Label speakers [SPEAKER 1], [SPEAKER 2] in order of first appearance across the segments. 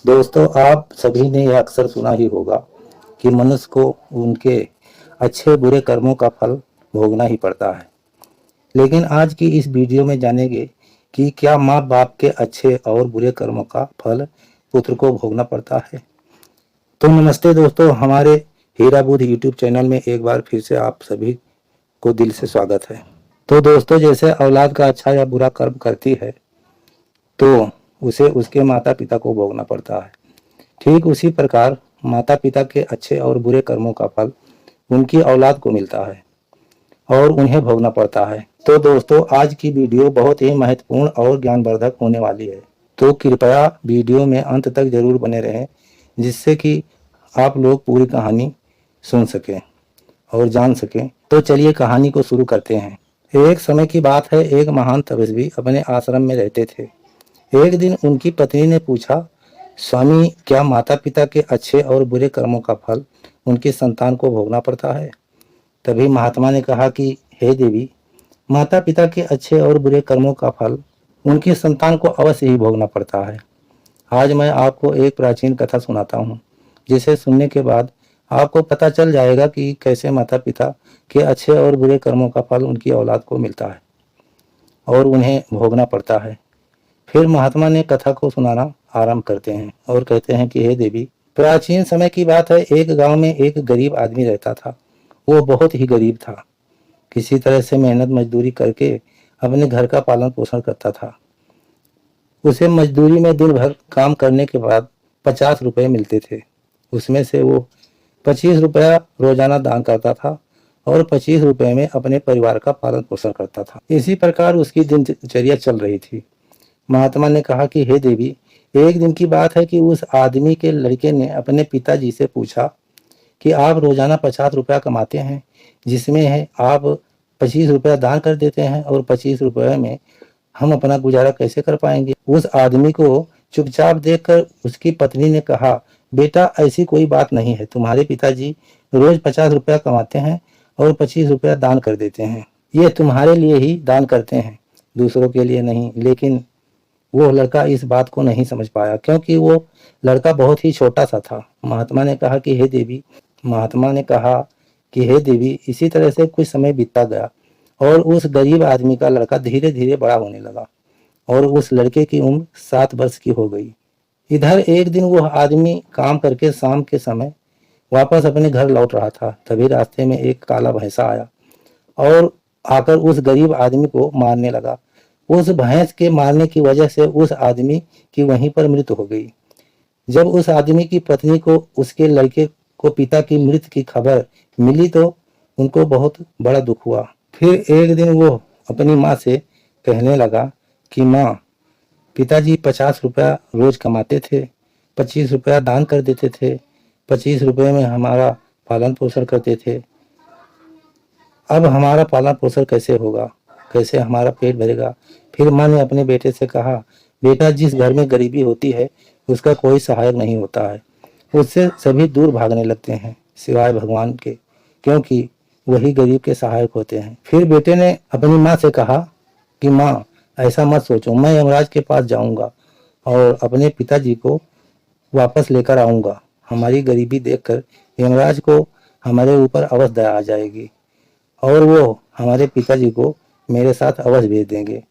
[SPEAKER 1] दोस्तों, आप सभी ने यह अक्सर सुना ही होगा कि मनुष्य को उनके अच्छे बुरे कर्मों का फल भोगना ही पड़ता है। लेकिन आज की इस वीडियो में जानेंगे कि क्या माँ बाप के अच्छे और बुरे कर्मों का फल पुत्र को भोगना पड़ता है। तो नमस्ते दोस्तों, हमारे हीरा बुध यूट्यूब चैनल में एक बार फिर से आप सभी को दिल से स्वागत है। तो दोस्तों, जैसे औलाद का अच्छा या बुरा कर्म करती है तो उसे उसके माता पिता को भोगना पड़ता है। ठीक उसी प्रकार माता पिता के अच्छे और बुरे कर्मों का फल उनकी औलाद को मिलता है और उन्हें भोगना पड़ता है। तो दोस्तों, आज की वीडियो बहुत ही महत्वपूर्ण और ज्ञानवर्धक होने वाली है, तो कृपया वीडियो में अंत तक जरूर बने रहें, जिससे कि आप लोग पूरी कहानी सुन सकें और जान सकें। तो चलिए कहानी को शुरू करते हैं। एक समय की बात है, एक महान तपस्वी अपने आश्रम में रहते थे। एक दिन उनकी पत्नी ने पूछा, स्वामी, क्या माता पिता के अच्छे और बुरे कर्मों का फल उनकी संतान को भोगना पड़ता है? तभी महात्मा ने कहा कि हे देवी, माता पिता के अच्छे और बुरे कर्मों का फल उनकी संतान को अवश्य ही भोगना पड़ता है। आज मैं आपको एक प्राचीन कथा सुनाता हूँ, जिसे सुनने के बाद आपको पता चल जाएगा कि कैसे माता पिता के अच्छे और बुरे कर्मों का फल उनकी औलाद को मिलता है और उन्हें भोगना पड़ता है। फिर महात्मा ने कथा को सुनाना आरंभ करते हैं और कहते हैं कि हे देवी, प्राचीन समय की बात है, एक गांव में एक गरीब आदमी रहता था। वो बहुत ही गरीब था। किसी तरह से मेहनत मजदूरी करके अपने घर का पालन पोषण करता था। उसे मजदूरी में दिन भर काम करने के बाद 50 रुपए मिलते थे। उसमें से वो 25 रुपया रोजाना दान करता था और 25 रुपए में अपने परिवार का पालन पोषण करता था। इसी प्रकार उसकी दिनचर्या चल रही थी। महात्मा ने कहा कि हे देवी, एक दिन की बात है कि उस आदमी के लड़के ने अपने पिताजी से पूछा कि आप रोजाना 50 रुपया कमाते हैं, जिसमें है आप 25 रुपया दान कर देते हैं और 25 रुपये में हम अपना गुजारा कैसे कर पाएंगे। उस आदमी को चुपचाप देखकर उसकी पत्नी ने कहा, बेटा, ऐसी कोई बात नहीं है। तुम्हारे पिताजी रोज 50 रुपया कमाते हैं और 25 रुपया दान कर देते हैं। ये तुम्हारे लिए ही दान करते हैं, दूसरों के लिए नहीं। लेकिन वो लड़का इस बात को नहीं समझ पाया, क्योंकि वो लड़का बहुत ही छोटा सा था। महात्मा ने कहा कि हे देवी, इसी तरह से कुछ समय बीतता गया और उस गरीब आदमी का लड़का धीरे धीरे बड़ा होने लगा और उस लड़के की उम्र 7 वर्ष की हो गई। इधर एक दिन वह आदमी काम करके शाम के समय वापस अपने घर लौट रहा था। तभी रास्ते में एक काला भैंसा आया और आकर उस गरीब आदमी को मारने लगा। उस भैंस के मारने की वजह से उस आदमी की वहीं पर मृत्यु हो गई। जब उस आदमी की पत्नी को उसके लड़के को पिता की मृत्यु की खबर मिली तो उनको बहुत बड़ा दुख हुआ। फिर एक दिन वो अपनी माँ से कहने लगा कि माँ, पिताजी 50 रुपया रोज कमाते थे, 25 रुपया दान कर देते थे, 25 रुपये में हमारा पालन पोषण करते थे। अब हमारा पालन पोषण कैसे होगा, कैसे हमारा पेट भरेगा। फिर माँ ने अपने बेटे से कहा, बेटा, जिस घर में गरीबी होती है उसका कोई सहायक नहीं होता है। उससे सभी दूर भागने लगते हैं सिवाय भगवान के, क्योंकि वही गरीब के सहायक होते हैं। फिर बेटे ने अपनी माँ से कहा कि माँ, ऐसा मत सोचो, मैं यमराज के पास जाऊंगा और अपने पिताजी को वापस लेकर आऊंगा। हमारी गरीबी देखकर यमराज को हमारे ऊपर अवश्य दया आ जाएगी और वो हमारे पिताजी को मेरे साथ अवश्य भेज देंगे।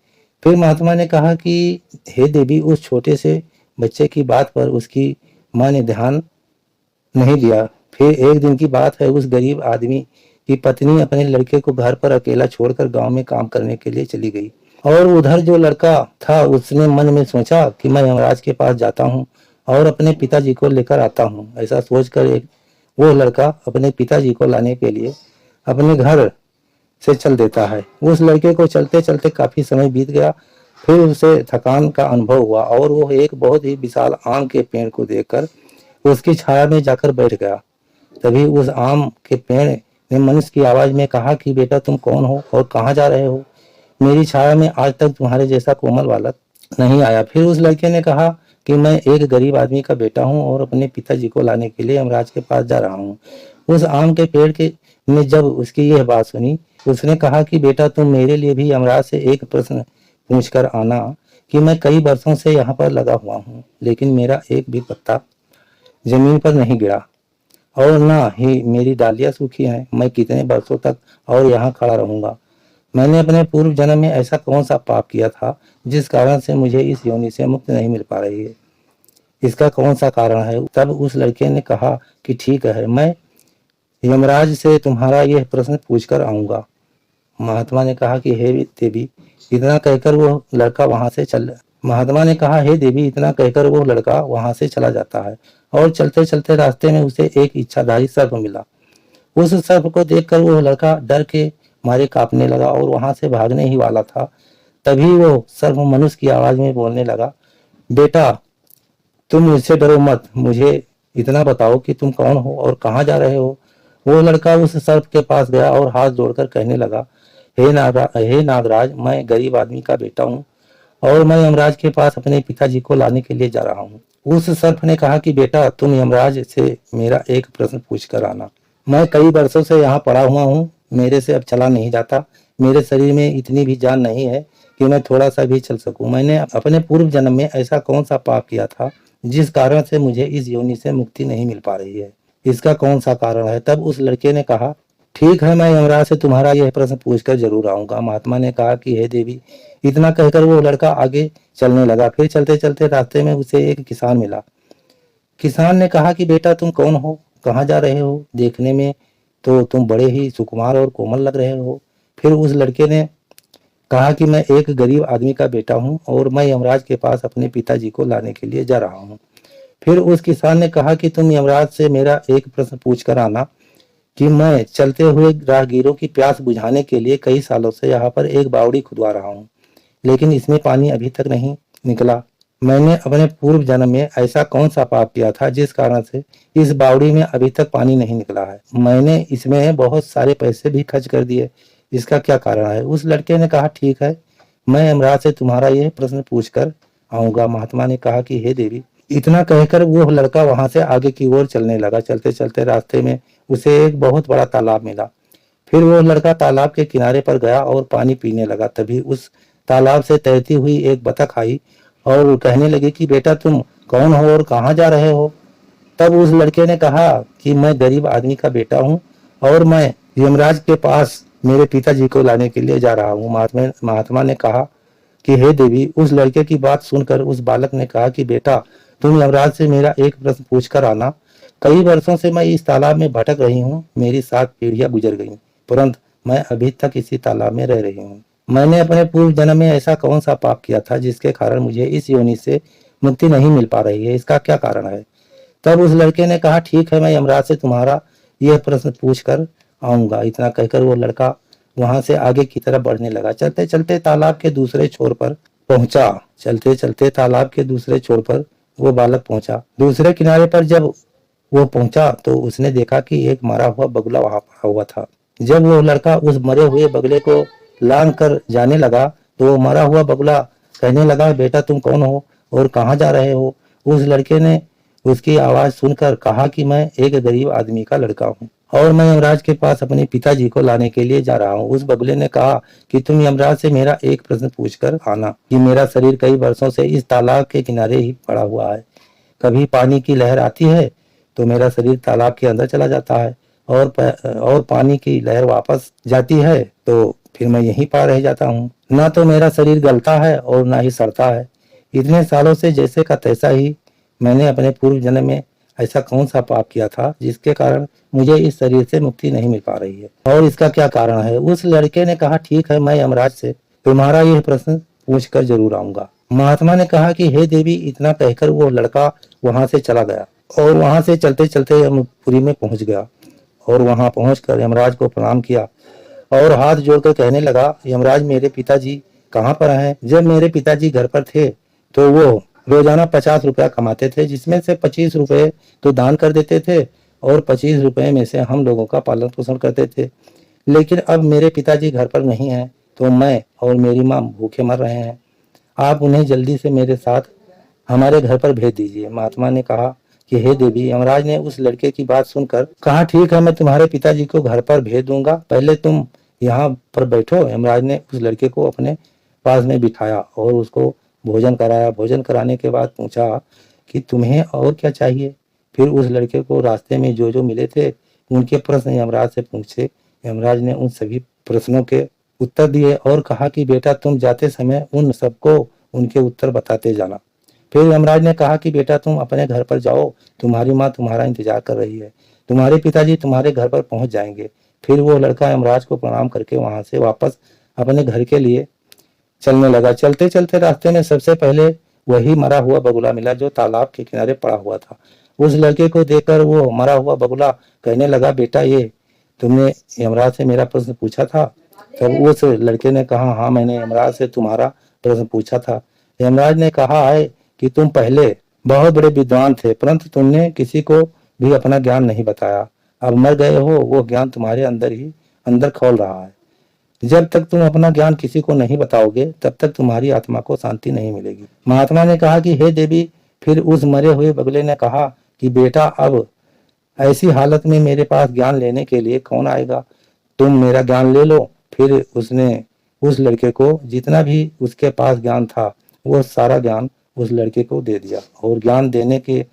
[SPEAKER 1] फिर महात्मा ने कहा कि हे देवी, उस छोटे से बच्चे की बात पर उसकी माँ ने ध्यान नहीं दिया। फिर एक दिन की बात है, उस गरीब आदमी की पत्नी अपने लड़के को घर पर अकेला छोड़कर गांव में काम करने के लिए चली गई और उधर जो लड़का था उसने मन में सोचा कि मैं यमराज के पास जाता हूँ और अपने पिताजी को लेकर आता हूँ। ऐसा सोचकर वो लड़का अपने पिताजी को लाने के लिए अपने घर से चल देता है। उस लड़के को चलते चलते काफी समय बीत गया। फिर उसे थकान का अनुभव हुआ और वो एक बहुत ही विशाल आम के पेड़ को देखकर उसकी छाया में जाकर बैठ गया। तभी उस आम के पेड़ ने मनुष्य की आवाज में कहा कि बेटा, तुम कौन हो और कहाँ जा रहे हो? मेरी छाया में आज तक तुम्हारे जैसा कोमल बालक नहीं आया। फिर उस लड़के ने कहा कि मैं एक गरीब आदमी का बेटा हूँ और अपने पिताजी को लाने के लिए यमराज के पास जा रहा हूँ। उस आम के पेड़ के ने जब उसकी यह बात सुनी, उसने कहा कि बेटा, तुम मेरे लिए भी यमराज से एक प्रश्न पूछ कर आना कि मैं कई वर्षों से यहाँ पर लगा हुआ हूँ, लेकिन मेरा एक भी पत्ता जमीन पर नहीं गिरा और ना ही मेरी डालियां सूखी हैं। मैं कितने वर्षों तक और यहाँ खड़ा रहूंगा? मैंने अपने पूर्व जन्म में ऐसा कौन सा पाप किया था जिस कारण से मुझे इस योनि से मुक्ति नहीं मिल पा रही है? इसका कौन सा कारण है? तब उस लड़के ने कहा कि ठीक है, मैं यमराज से तुम्हारा यह प्रश्न पूछकर आऊंगा। महात्मा ने कहा कि हे देवी, इतना कहकर वो लड़का वहां से चल महात्मा ने कहा, हे देवी, इतना कहकर वो लड़का वहां से चला जाता है और चलते चलते रास्ते में उसे एक इच्छाधारी सर्प मिला। उस सर्प को देखकर वो लड़का डर के मारे कांपने लगा और वहां से भागने ही वाला था। तभी वो सर्प मनुष्य की आवाज में बोलने लगा, बेटा, तुम मुझसे डरो मत, मुझे इतना बताओ कि तुम कौन हो और कहाँ जा रहे हो? वो लड़का उस सर्प के पास गया और हाथ जोड़कर कहने लगा, हे नागराज, मैं गरीब आदमी का बेटा हूँ और मैं यमराज के पास अपने पिताजी को लाने के लिए जा रहा हूँ। उस सर्प ने कहा कि बेटा, तुम यमराज से मेरा एक प्रश्न पूछ कर आना। मैं कई वर्षों से यहाँ पड़ा हुआ हूँ, मेरे से अब चला नहीं जाता। मेरे शरीर में इतनी भी जान नहीं है कि मैं थोड़ा सा भी चल सकूं। मैंने अपने पूर्व जन्म में ऐसा कौन सा पाप किया था जिस कारण से मुझे इस योनि से मुक्ति नहीं मिल पा रही है? इसका कौन सा कारण है? तब उस लड़के ने कहा, ठीक है, मैं यमराज से तुम्हारा यह प्रश्न पूछकर जरूर आऊंगा। महात्मा ने कहा कि हे देवी, इतना कहकर वो लड़का आगे चलने लगा। फिर चलते चलते रास्ते में उसे एक किसान मिला। किसान ने कहा कि बेटा, तुम कौन हो, कहाँ जा रहे हो? देखने में तो तुम बड़े ही सुकुमार और कोमल लग रहे हो। फिर उस लड़के ने कहा कि मैं एक गरीब आदमी का बेटा हूँ और मैं यमराज के पास अपने पिताजी को लाने के लिए जा रहा हूँ। फिर उस किसान ने कहा कि तुम यमराज से मेरा एक प्रश्न पूछ कर आना कि मैं चलते हुए राहगीरों की प्यास बुझाने के लिए कई सालों से यहाँ पर एक बावड़ी खुदवा रहा हूँ, लेकिन इसमें पानी अभी तक नहीं निकला। मैंने अपने पूर्व जन्म में ऐसा कौन सा पाप किया था जिस कारण से इस बावड़ी में अभी तक पानी नहीं निकला है? मैंने इसमें बहुत सारे पैसे भी खर्च कर दिए, इसका क्या कारण है? उस लड़के ने कहा, ठीक है, मैं यमराज से तुम्हारा यह प्रश्न पूछ कर आऊंगा। महात्मा ने कहा कि हे देवी, इतना कहकर वो लड़का वहां से आगे की ओर चलने लगा। चलते चलते रास्ते में उसे एक बहुत बड़ा तालाब मिला। फिर वो लड़का तालाब के किनारे पर गया और पानी पीने लगा। तभी उस तालाब से तैरती हुई एक बतख आई और वो कहने लगी कि बेटा, तुम कौन हो और कहाँ जा रहे हो? तब उस लड़के ने कहा कि मैं गरीब आदमी का बेटा हूँ और मैं यमराज के पास मेरे पिताजी को लाने के लिए जा रहा हूँ। महात्मा ने कहा कि हे देवी, उस लड़के की बात सुनकर उस बालक ने कहा कि बेटा, तुम यमराज से मेरा एक प्रश्न पूछ कर आना। कई वर्षों से मैं इस तालाब में भटक रही हूँ, मेरी 7 पीढ़ियां गुजर गई, परंतु मैं अभी तक इसी तालाब में रह रही हूँ। मैंने अपने पूर्व जन्म में ऐसा कौन सा पाप किया था जिसके कारण मुझे इस योनि से मुक्ति नहीं मिल पा रही है? इसका क्या कारण है? तब उस लड़के ने कहा, ठीक है, मैं यमराज से तुम्हारा यह प्रश्न पूछ कर आऊंगा। इतना कहकर वो लड़का वहां से आगे की तरफ बढ़ने लगा। चलते चलते तालाब के दूसरे छोर पर पहुंचा। चलते चलते तालाब के दूसरे छोर पर वो बालक पहुंचा। दूसरे किनारे पर जब वो पहुंचा तो उसने देखा कि एक मरा हुआ बगुला वहां पड़ा हुआ था। जब वो लड़का उस मरे हुए बगुले को लांग कर जाने लगा तो वो मरा हुआ बगुला कहने लगा, बेटा, तुम कौन हो और कहाँ जा रहे हो? उस लड़के ने उसकी आवाज सुनकर कहा कि मैं एक गरीब आदमी का लड़का हूँ और मैं यमराज के पास अपने पिताजी को लाने के लिए जा रहा हूँ। उस बगुले ने कहा कि तुम यमराज से मेरा एक प्रश्न पूछकर आना कि मेरा शरीर कई वर्षों से इस तालाब के किनारे ही पड़ा हुआ है। कभी पानी की लहर आती है तो मेरा शरीर तालाब के अंदर चला जाता है और पानी की लहर वापस जाती है तो फिर मैं यहीं पार रह जाता हूँ। ना तो मेरा शरीर गलता है और ना ही सड़ता है। इतने सालों से जैसे का तैसा ही मैंने अपने पूर्व जन्म में ऐसा कौन सा पाप किया था जिसके कारण मुझे इस शरीर से मुक्ति नहीं मिल पा रही है और इसका क्या कारण है? उस लड़के ने कहा, ठीक है, मैं यमराज से तुम्हारा यह प्रश्न पूछ कर जरूर आऊंगा। महात्मा ने कहा कि हे देवी, इतना कहकर वो लड़का वहां से चला गया और वहां से चलते चलते यमपुरी में पहुंच गया और वहां पहुंचकर यमराज को प्रणाम किया और हाथ जोड़कर कहने लगा, यमराज, मेरे पिताजी कहाँ पर हैं? जब मेरे पिताजी घर पर थे तो वो रोजाना 50 रुपया कमाते थे, जिसमें से 25 रुपए तो दान कर देते थे और 25 रुपए में से हम लोगों का पालन पोषण करते थे। लेकिन अब मेरे पिताजी घर पर नहीं हैं तो मैं और मेरी माँ भूखे मर रहे हैं। आप उन्हें जल्दी से मेरे साथ हमारे घर पर भेज दीजिए। महात्मा ने कहा कि हे देवी, यमराज ने उस लड़के की बात सुनकर कहा, ठीक है, मैं तुम्हारे पिताजी को घर पर भेज दूंगा, पहले तुम यहाँ पर बैठो। यमराज ने उस लड़के को अपने पास में बिठाया और उसको भोजन कराया। भोजन कराने के बाद पूछा कि तुम्हें और क्या चाहिए। फिर उस लड़के को रास्ते में जो मिले थे उनके प्रश्न यमराज से पूछे। यमराज ने उन सभी प्रश्नों के उत्तर दिए और कहा कि बेटा तुम जाते समय उन सबको उनके उत्तर बताते जाना। फिर यमराज ने कहा कि बेटा तुम अपने घर पर जाओ, तुम्हारी माँ तुम्हारा इंतजार कर रही है, तुम्हारे पिताजी तुम्हारे घर पर पहुंच जाएंगे। फिर वो लड़का यमराज को प्रणाम करके वहां से वापस अपने घर के लिए चलने लगा। चलते चलते रास्ते में सबसे पहले वही मरा हुआ बगुला मिला जो तालाब के किनारे पड़ा हुआ था। उस लड़के को देखकर वो मरा हुआ बगुला कहने लगा, बेटा ये तुमने यमराज से मेरा प्रश्न पूछा था। तब उस लड़के ने कहा, हाँ मैंने यमराज से तुम्हारा प्रश्न पूछा था। यमराज ने कहा है कि तुम पहले बहुत बड़े विद्वान थे परंतु तुमने किसी को भी अपना ज्ञान नहीं बताया। अब मर गए हो, वो ज्ञान तुम्हारे अंदर खौल रहा है। जब तक तुम अपना ज्ञान किसी को नहीं बताओगे तब तक तुम्हारी आत्मा को शांति नहीं मिलेगी। महात्मा ने कहा कि हे देवी। फिर उस मरे हुए बगुले ने कहा कि बेटा अब ऐसी हालत में मेरे पास ज्ञान लेने के लिए कौन आएगा, तुम मेरा ज्ञान ले लो। फिर उसने उस लड़के को जितना भी उसके पास ज्ञान था वो सारा ज्ञान उस लड़के को दे दिया और ज्ञान देने के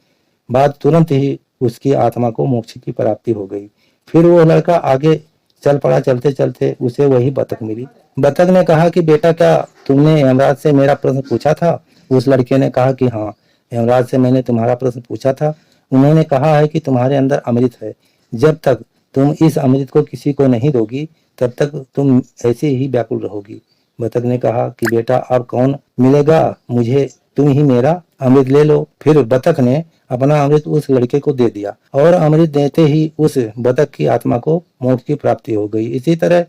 [SPEAKER 1] बाद तुरंत ही उसकी आत्मा को मोक्ष की प्राप्ति हो गई। फिर वो लड़का आगे चल पड़ा। चलते चलते उसे वही बतख मिली। बतख ने कहा कि बेटा क्या तुमने यमराज से मेरा प्रश्न पूछा था। उस लड़के ने कहा कि हाँ यमराज से मैंने तुम्हारा प्रश्न पूछा था। उन्होंने कहा है कि तुम्हारे अंदर अमृत है, जब तक तुम इस अमृत को किसी को नहीं दोगी तब तक तुम ऐसे ही व्याकुल रहोगी। बतख ने कहा कि बेटा अब कौन मिलेगा मुझे, तुम ही मेरा अमृत ले लो। फिर बतख ने अपना अमृत उस लड़के को दे दिया और अमृत देते ही उस बतख की आत्मा को मोक्ष की प्राप्ति हो गई। इसी तरह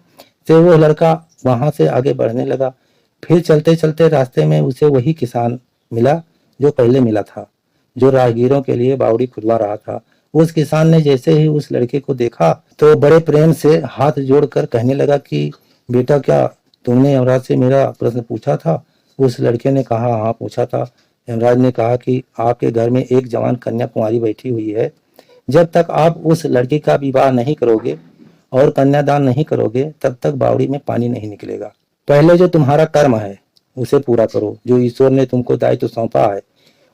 [SPEAKER 1] से वो लड़का वहां से आगे बढ़ने लगा। फिर चलते चलते रास्ते में उसे वही किसान मिला जो पहले मिला था, जो राहगीरों के लिए बावड़ी खुदवा रहा था। उस किसान ने जैसे ही उस लड़के को देखा तो बड़े प्रेम से हाथ जोड़कर कहने लगा कि बेटा क्या तुमने यमराज से मेरा प्रश्न पूछा था। उस लड़के ने कहा, हाँ पूछा था। यमराज ने कहा कि आपके घर में एक जवान कन्या कुमारी बैठी हुई है, जब तक आप उस लड़की का विवाह नहीं करोगे और कन्यादान नहीं करोगे तब तक बावड़ी में पानी नहीं निकलेगा। पहले जो तुम्हारा कर्म है उसे पूरा करो, जो ईश्वर ने तुमको दायित्व सौंपा है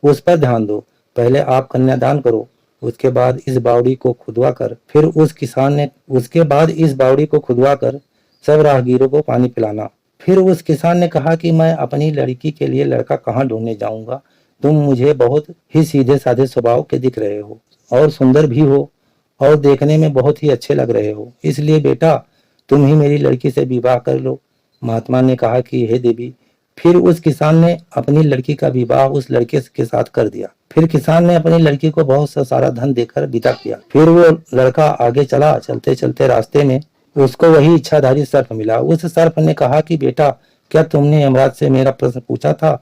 [SPEAKER 1] उस पर ध्यान दो। पहले आप कन्यादान करो, उसके बाद इस बावड़ी को खुदवा कर फिर इस बावड़ी को खुदवा कर सब राहगीरों को पानी पिलाना। फिर उस किसान ने कहा कि मैं अपनी लड़की के लिए लड़का कहाँ ढूंढने जाऊंगा, तुम मुझे बहुत ही सीधे साधे स्वभाव के दिख रहे हो और सुंदर भी हो और देखने में बहुत ही अच्छे लग रहे हो, इसलिए बेटा तुम ही मेरी लड़की से विवाह कर लो। महात्मा ने कहा कि हे देवी। फिर उस किसान ने अपनी लड़की का विवाह उस लड़के के साथ कर दिया। फिर किसान ने अपनी लड़की को बहुत सा सारा धन देकर विदा किया। फिर वो लड़का आगे चला। चलते चलते रास्ते में उसको वही इच्छाधारी सर्प मिला। उस सर्प ने कहा कि बेटा क्या तुमने यमराज से मेरा प्रश्न पूछा था।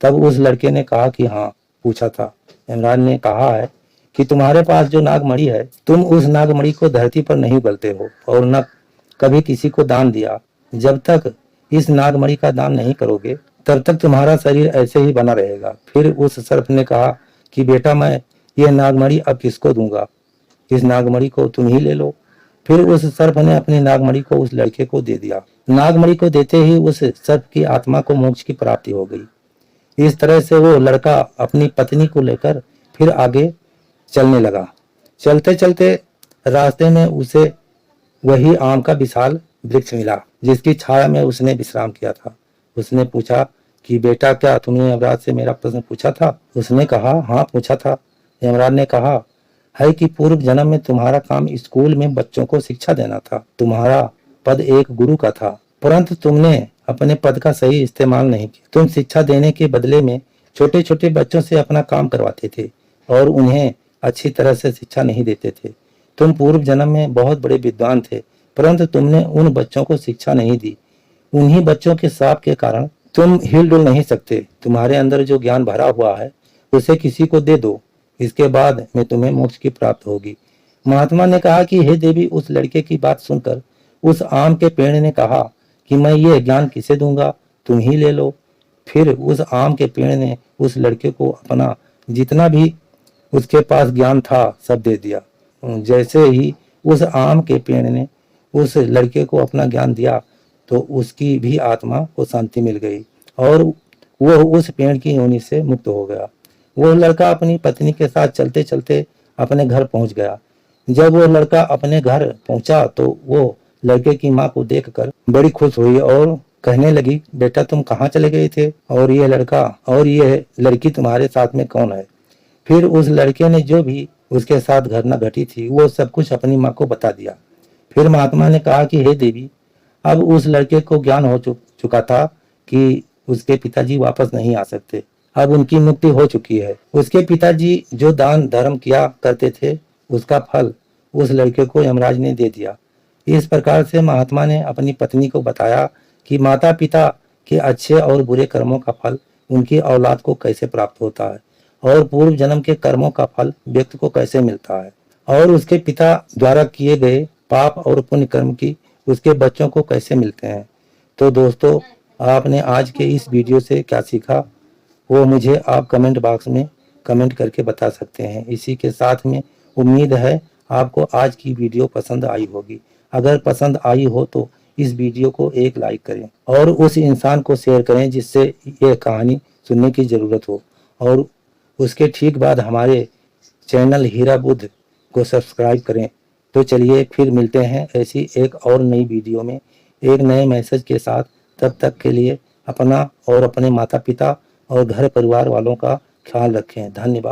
[SPEAKER 1] तब उस लड़के ने कहा कि हाँ पूछा था। यमराज ने कहा है कि तुम्हारे पास जो नागमणि है तुम उस नागमणि को धरती पर नहीं उगलते हो और न कभी किसी को दान दिया। जब तक इस नागमणि का दान नहीं करोगे तब तक तुम्हारा शरीर ऐसे ही बना रहेगा। फिर उस सर्प ने कहा कि बेटा मैं ये नागमणि अब किसको दूंगा, इस नागमणि को तुम ही ले लो। फिर उस सर्प ने अपनी नागमणि को उस लड़के को दे दिया। नागमणि को देते ही उस सर्प की आत्मा को मोक्ष की प्राप्ति हो गई। इस तरह से वो लड़का अपनी पत्नी को लेकर फिर आगे चलने लगा। चलते चलते रास्ते में उसे वही आम का विशाल वृक्ष मिला जिसकी छाया में उसने विश्राम किया था। उसने पूछा कि बेटा क्या तुमने यमराज से मेरा प्रश्न पूछा था। उसने कहा हाँ पूछा था। यमराज ने कहा है कि पूर्व जन्म में तुम्हारा काम स्कूल में बच्चों को शिक्षा देना था। तुम्हारा पद एक गुरु का था परंतु तुमने अपने पद का सही इस्तेमाल नहीं किया। तुम शिक्षा देने के बदले में छोटे छोटे बच्चों से अपना काम करवाते थे और उन्हें अच्छी तरह से शिक्षा नहीं देते थे। तुम पूर्व जन्म में बहुत बड़े विद्वान थे परंतु तुमने उन बच्चों को शिक्षा नहीं दी। उन्हीं बच्चों के श्राप के कारण तुम हिल डुल नहीं सकते। तुम्हारे अंदर जो ज्ञान भरा हुआ है उसे किसी को दे दो, इसके बाद में तुम्हें मोक्ष की प्राप्त होगी। महात्मा ने कहा कि हे देवी। उस लड़के की बात सुनकर उस आम के पेड़ ने कहा कि मैं ये ज्ञान किसे दूंगा, तुम ही ले लो। फिर उस आम के पेड़ ने उस लड़के को अपना जितना भी उसके पास ज्ञान था सब दे दिया। जैसे ही उस आम के पेड़ ने उस लड़के को अपना ज्ञान दिया तो उसकी भी आत्मा को शांति मिल गई और वो उस पेड़ की योनि से मुक्त हो गया। वो लड़का अपनी पत्नी के साथ चलते चलते अपने घर पहुंच गया। जब वो लड़का अपने घर पहुंचा तो वो लड़के की माँ को देखकर बड़ी खुश हुई और कहने लगी, बेटा तुम कहाँ चले गए थे, और ये लड़की तुम्हारे साथ में कौन है। फिर उस लड़के ने जो भी उसके साथ घटना घटी थी वो सब कुछ अपनी माँ को बता दिया। फिर महात्मा ने कहा कि हे देवी, अब उस लड़के को ज्ञान हो चुका था कि उसके पिताजी वापस नहीं आ सकते। अब उनकी मुक्ति हो चुकी है। उसके पिताजी जो दान धर्म किया करते थे उसका फल उस लड़के को यमराज ने दे दिया। इस प्रकार से महात्मा ने अपनी पत्नी को बताया कि माता पिता के अच्छे और बुरे कर्मों का फल उनकी औलाद को कैसे प्राप्त होता है और पूर्व जन्म के कर्मों का फल व्यक्ति को कैसे मिलता है और उसके पिता द्वारा किए गए पाप और पुण्य कर्म की उसके बच्चों को कैसे मिलते हैं। तो दोस्तों, आपने आज के इस वीडियो से क्या सीखा वो मुझे आप कमेंट बॉक्स में कमेंट करके बता सकते हैं। इसी के साथ में उम्मीद है आपको आज की वीडियो पसंद आई होगी। अगर पसंद आई हो तो इस वीडियो को एक लाइक करें और उस इंसान को शेयर करें जिससे ये कहानी सुनने की ज़रूरत हो, और उसके ठीक बाद हमारे चैनल हीरा बुद्ध को सब्सक्राइब करें। तो चलिए फिर मिलते हैं ऐसी एक और नई वीडियो में एक नए मैसेज के साथ। तब तक के लिए अपना और अपने माता पिता और घर परिवार वालों का ख्याल रखें। धन्यवाद।